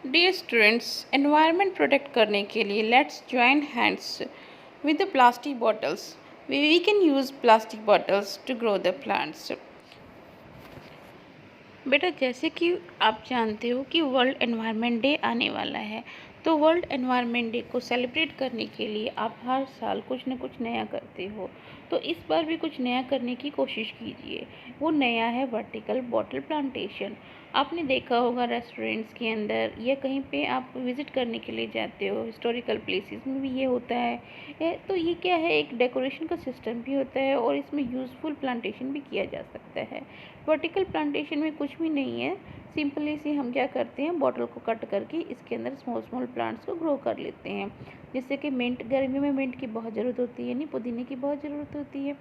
Dear students, environment protect करने के लिए let's join hands with the plastic bottles. We can use plastic bottles to grow the plants. बेटा, जैसे कि आप जानते हो कि वर्ल्ड एनवायरनमेंट डे आने वाला है, तो वर्ल्ड एनवायरनमेंट डे को सेलिब्रेट करने के लिए आप हर साल कुछ न कुछ नया करते हो। तो इस बार भी कुछ नया करने की कोशिश कीजिए। वो नया है वर्टिकल बॉटल प्लांटेशन। आपने देखा होगा रेस्टोरेंट्स के अंदर या कहीं पे आप विज़िट करने के लिए जाते हो, हिस्टोरिकल प्लेसेस में भी ये होता है। तो ये क्या है, एक डेकोरेशन का सिस्टम भी होता है और इसमें यूज़फुल प्लांटेशन भी किया जा सकता है। वर्टिकल प्लांटेशन में कुछ भी नहीं है, सिंपली से हम क्या करते हैं, बॉटल को कट करके इसके अंदर स्मॉल स्मॉल प्लांट्स को ग्रो कर लेते हैं। जैसे कि मिंट, गर्मी में मिंट की बहुत ज़रूरत होती है, नहीं पुदीने की बहुत ज़रूरत होती है।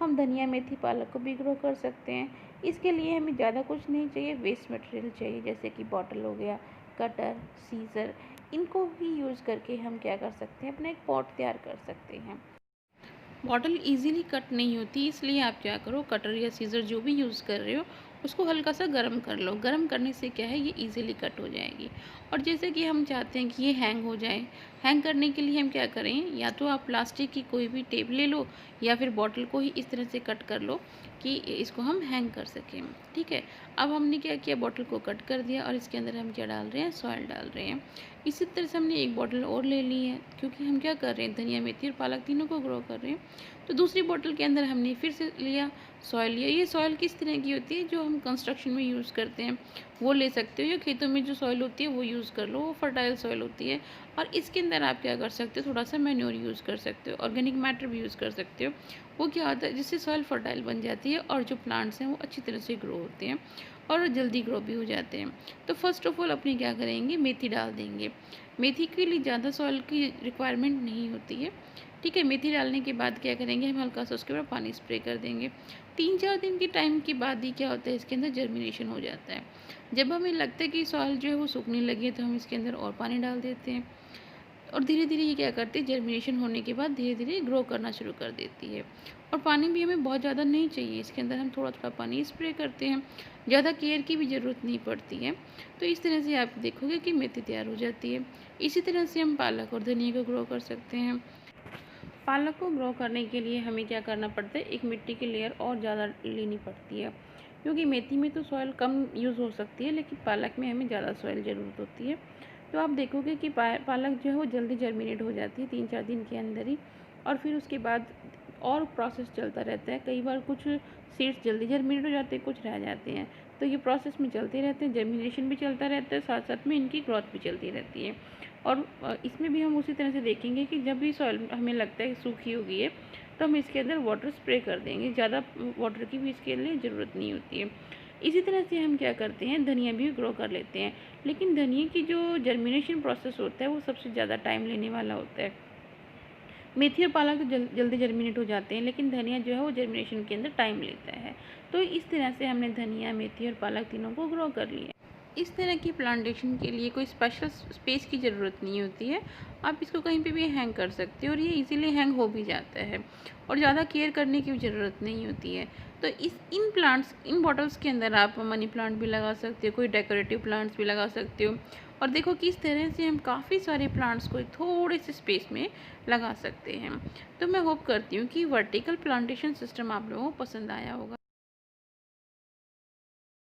हम धनिया, मेथी, पालक को भी ग्रो कर सकते हैं। इसके लिए हमें ज़्यादा कुछ नहीं चाहिए, वेस्ट मटेरियल चाहिए, जैसे कि बॉटल हो गया, कटर, सीज़र। इनको भी यूज़ करके हम क्या कर सकते हैं, अपना एक पॉट तैयार कर सकते हैं। बॉटल इजीली कट नहीं होती, इसलिए आप क्या करो, कटर या सीज़र जो भी यूज़ कर रहे हो उसको हल्का सा गर्म कर लो। गर्म करने से क्या है, ये इजीली कट हो जाएगी। और जैसे कि हम चाहते हैं कि ये हैंग हो जाए, हैंग करने के लिए हम क्या करें, या तो आप प्लास्टिक की कोई भी टेप ले लो या फिर बॉटल को ही इस तरह से कट कर लो कि इसको हम हैंग कर सकें। ठीक है, अब हमने क्या किया, बॉटल को कट कर दिया और इसके अंदर हम क्या डाल रहे हैं, सॉइल डाल रहे हैं। इसी तरह से हमने एक बॉटल और ले ली है, क्योंकि हम क्या कर रहे हैं, धनिया, मेथी और पालक तीनों को ग्रो कर रहे हैं। तो दूसरी बोतल के अंदर हमने फिर से लिया, सॉइल लिया। ये सॉइल किस तरह की होती है, जो हम कंस्ट्रक्शन में यूज़ करते हैं वो ले सकते हो, या खेतों में जो सॉइल होती है वो यूज़ कर लो, वो फर्टाइल सॉइल होती है। और इसके अंदर आप क्या कर सकते हो, थोड़ा सा मैन्योर यूज़ कर सकते हो, ऑर्गेनिक मैटर भी यूज़ कर सकते हो। वो क्या होता है, जिससे सॉइल फर्टाइल बन जाती है और जो प्लांट्स हैं वो अच्छी तरह से ग्रो होते हैं और जल्दी ग्रो भी हो जाते हैं। तो फर्स्ट ऑफ ऑल अपनी क्या करेंगे, मेथी डाल देंगे। मेथी के लिए ज़्यादा सॉइल की रिक्वायरमेंट नहीं होती है। ठीक है, मेथी डालने के बाद क्या करेंगे, हम हल्का सा उसके ऊपर पानी स्प्रे कर देंगे। 3-4 दिन के टाइम के बाद ही क्या होता है, इसके अंदर जर्मिनेशन हो जाता है। जब हमें लगता है कि सॉइल जो है वो सूखने लगी है, तो हम इसके अंदर और पानी डाल देते हैं और धीरे धीरे ये क्या करती है, जर्मिनेशन होने के बाद धीरे धीरे ग्रो करना शुरू कर देती है। और पानी भी हमें बहुत ज़्यादा नहीं चाहिए, इसके अंदर हम थोड़ा थोड़ा पानी स्प्रे करते हैं, ज़्यादा केयर की भी ज़रूरत नहीं पड़ती है। तो इस तरह से आप देखोगे कि मेथी तैयार हो जाती है। इसी तरह से हम पालक और धनिया को ग्रो कर सकते हैं। पालक को ग्रो करने के लिए हमें क्या करना पड़ता है, एक मिट्टी की लेयर और ज़्यादा लेनी पड़ती है, क्योंकि मेथी में तो सॉइल कम यूज़ हो सकती है, लेकिन पालक में हमें ज़्यादा सॉइल ज़रूरत होती है। तो आप देखोगे कि पालक जो है वो जल्दी जर्मिनेट हो जाती है 3-4 दिन के अंदर ही। और फिर उसके बाद और प्रोसेस चलता रहता है, कई बार कुछ सीड्स जल्दी जर्मिनेट हो जाते हैं, कुछ रह जाते हैं। तो ये प्रोसेस में चलते रहते हैं, जर्मिनेशन भी चलता रहता है, साथ साथ में इनकी ग्रोथ भी चलती रहती है। और इसमें भी हम उसी तरह से देखेंगे कि जब भी सॉइल हमें लगता है कि सूखी हो गई है, तो हम इसके अंदर वाटर स्प्रे कर देंगे। ज़्यादा वाटर की भी इसके लिए ज़रूरत नहीं होती है। इसी तरह से हम क्या करते हैं, धनिया भी ग्रो कर लेते हैं, लेकिन धनिया की जो जर्मिनेशन प्रोसेस होता है वो सबसे ज़्यादा टाइम लेने वाला होता है। मेथी और पालक तो जल्दी जर्मिनेट हो जाते हैं, लेकिन धनिया जो है वो जर्मिनेशन के अंदर टाइम लेता है। तो इस तरह से हमने धनिया, मेथी और पालक तीनों को ग्रो कर लिया। इस तरह की प्लांटेशन के लिए कोई स्पेशल स्पेस की ज़रूरत नहीं होती है, आप इसको कहीं पे भी हैंग कर सकते हो और ये इजीली हैंग हो भी जाता है और ज़्यादा केयर करने की भी ज़रूरत नहीं होती है। तो इन प्लांट्स, इन बॉटल्स के अंदर आप मनी प्लांट भी लगा सकते हो, कोई डेकोरेटिव प्लांट्स भी लगा सकते हो। और देखो कि इस तरह से हम काफ़ी सारे प्लांट्स को थोड़े से स्पेस में लगा सकते हैं। तो मैं होप करती हूँ कि वर्टिकल प्लांटेशन सिस्टम आप लोगों को पसंद आया होगा।